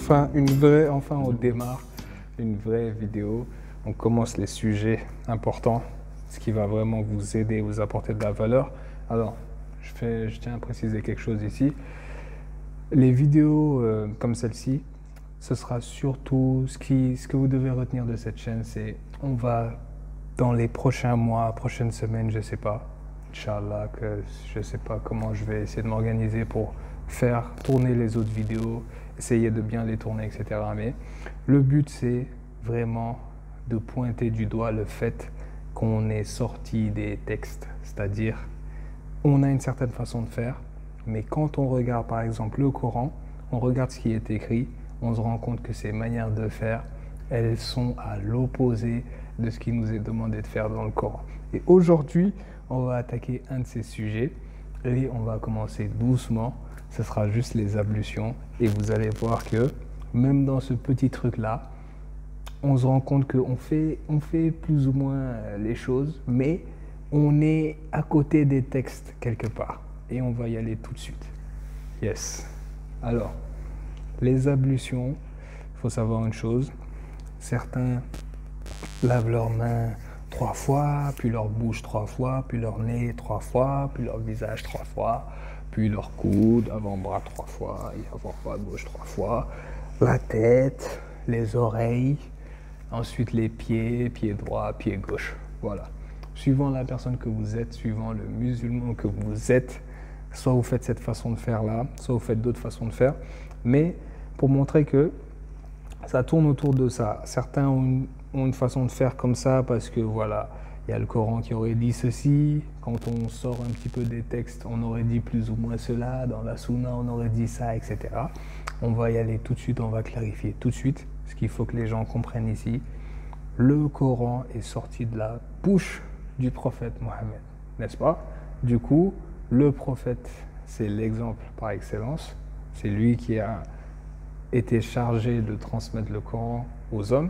enfin on démarre une vraie vidéo. On commence les sujets importants, ce qui va vraiment vous aider, vous apporter de la valeur. Alors, je tiens à préciser quelque chose ici. Les vidéos comme celle-ci, ce sera surtout ce que vous devez retenir de cette chaîne, c'est on va dans les prochains mois, prochaines semaines, je sais pas, Inch'Allah, que je sais pas comment je vais essayer de m'organiser pour faire tourner les autres vidéos, essayer de bien les tourner, etc. Mais le but, c'est vraiment de pointer du doigt le fait qu'on est sorti des textes, c'est-à-dire on a une certaine façon de faire, mais quand on regarde par exemple le Coran, on regarde ce qui est écrit, on se rend compte que ces manières de faire, elles sont à l'opposé de ce qui nous est demandé de faire dans le Coran. Et aujourd'hui, on va attaquer un de ces sujets et on va commencer doucement. Ce sera juste les ablutions et vous allez voir que même dans ce petit truc-là, on se rend compte qu'on fait plus ou moins les choses, mais on est à côté des textes quelque part. Et on va y aller tout de suite. Yes. Alors, les ablutions, il faut savoir une chose. Certains lavent leurs mains 3 fois, puis leur bouche 3 fois, puis leur nez 3 fois, puis leur visage 3 fois, puis leur coude, avant-bras 3 fois, et avant-bras gauche 3 fois, la tête, les oreilles, ensuite les pieds, pied droit, pied gauche. Voilà. Suivant la personne que vous êtes, suivant le musulman que vous êtes, soit vous faites cette façon de faire là, soit vous faites d'autres façons de faire, mais pour montrer que ça tourne autour de ça. Certains ont une façon de faire comme ça parce que voilà, il y a le Coran qui aurait dit ceci. Quand on sort un petit peu des textes, on aurait dit plus ou moins cela. Dans la Sunna, on aurait dit ça, etc. On va y aller tout de suite, on va clarifier tout de suite ce qu'il faut que les gens comprennent ici. Le Coran est sorti de la bouche du prophète Mohammed, n'est-ce pas? Du coup, le prophète, c'est l'exemple par excellence. C'est lui qui a été chargé de transmettre le Coran aux hommes.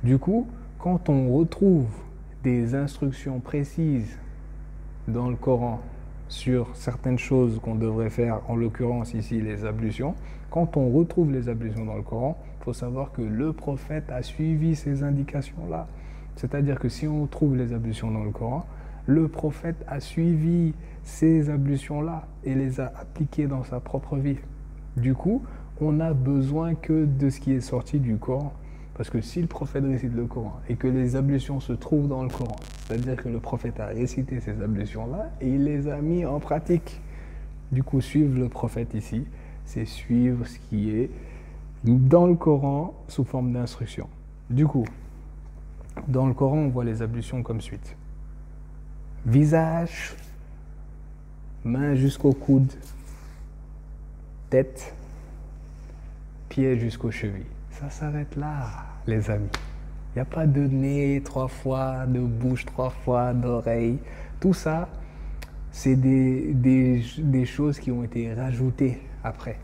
Du coup, quand on retrouve des instructions précises dans le Coran sur certaines choses qu'on devrait faire, en l'occurrence ici les ablutions, quand on retrouve les ablutions dans le Coran, il faut savoir que le prophète a suivi ces indications-là. C'est-à-dire que si on trouve les ablutions dans le Coran, le prophète a suivi ces ablutions-là et les a appliquées dans sa propre vie. Du coup, on n'a besoin que de ce qui est sorti du Coran. Parce que si le prophète récite le Coran et que les ablutions se trouvent dans le Coran, c'est-à-dire que le prophète a récité ces ablutions-là et il les a mis en pratique. Du coup, suivre le prophète ici, c'est suivre ce qui est dans le Coran sous forme d'instruction. Du coup, dans le Coran, on voit les ablutions comme suite. Visage, main jusqu'au coude, tête, pied jusqu'aux chevilles. Ça s'arrête là, les amis. Il n'y a pas de nez 3 fois, de bouche 3 fois, d'oreille. Tout ça, c'est des choses qui ont été rajoutées après.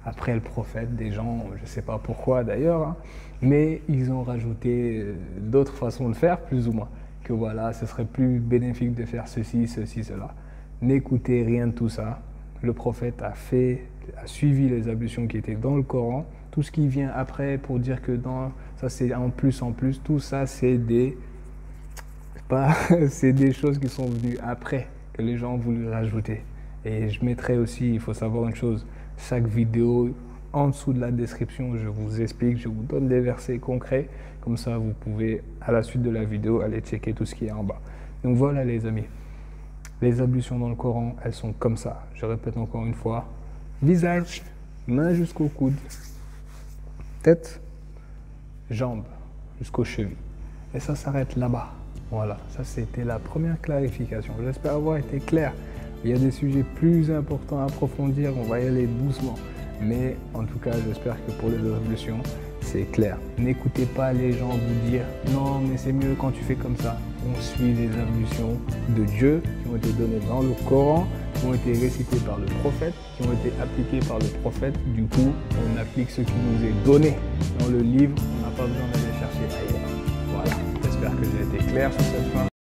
Après le prophète, des gens, je ne sais pas pourquoi d'ailleurs, hein, mais ils ont rajouté d'autres façons de faire, plus ou moins. Que voilà, ce serait plus bénéfique de faire ceci, ceci, cela. N'écoutez rien de tout ça. Le prophète a suivi les ablutions qui étaient dans le Coran. Tout ce qui vient après pour dire que ça c'est en plus, tout ça c'est des choses qui sont venues après, que les gens ont voulu rajouter. Et je mettrai aussi, il faut savoir une chose, chaque vidéo, en dessous de la description, je vous explique, je vous donne des versets concrets, comme ça vous pouvez, à la suite de la vidéo, aller checker tout ce qui est en bas. Donc voilà les amis, les ablutions dans le Coran, elles sont comme ça. Je répète encore une fois, visage, main jusqu'au coude, tête, jambes jusqu'aux chevilles. Et ça s'arrête là-bas. Voilà, ça c'était la première clarification. J'espère avoir été clair. Il y a des sujets plus importants à approfondir, on va y aller doucement. Mais en tout cas, j'espère que pour les ablutions, c'est clair. N'écoutez pas les gens vous dire « Non, mais c'est mieux quand tu fais comme ça ». On suit les ablutions de Dieu qui ont été données dans le Coran, qui ont été récitées par le prophète, qui ont été appliquées par le prophète. Du coup, on applique ce qui nous est donné dans le livre. On n'a pas besoin d'aller chercher ailleurs. Voilà, j'espère que j'ai été clair sur cette fin.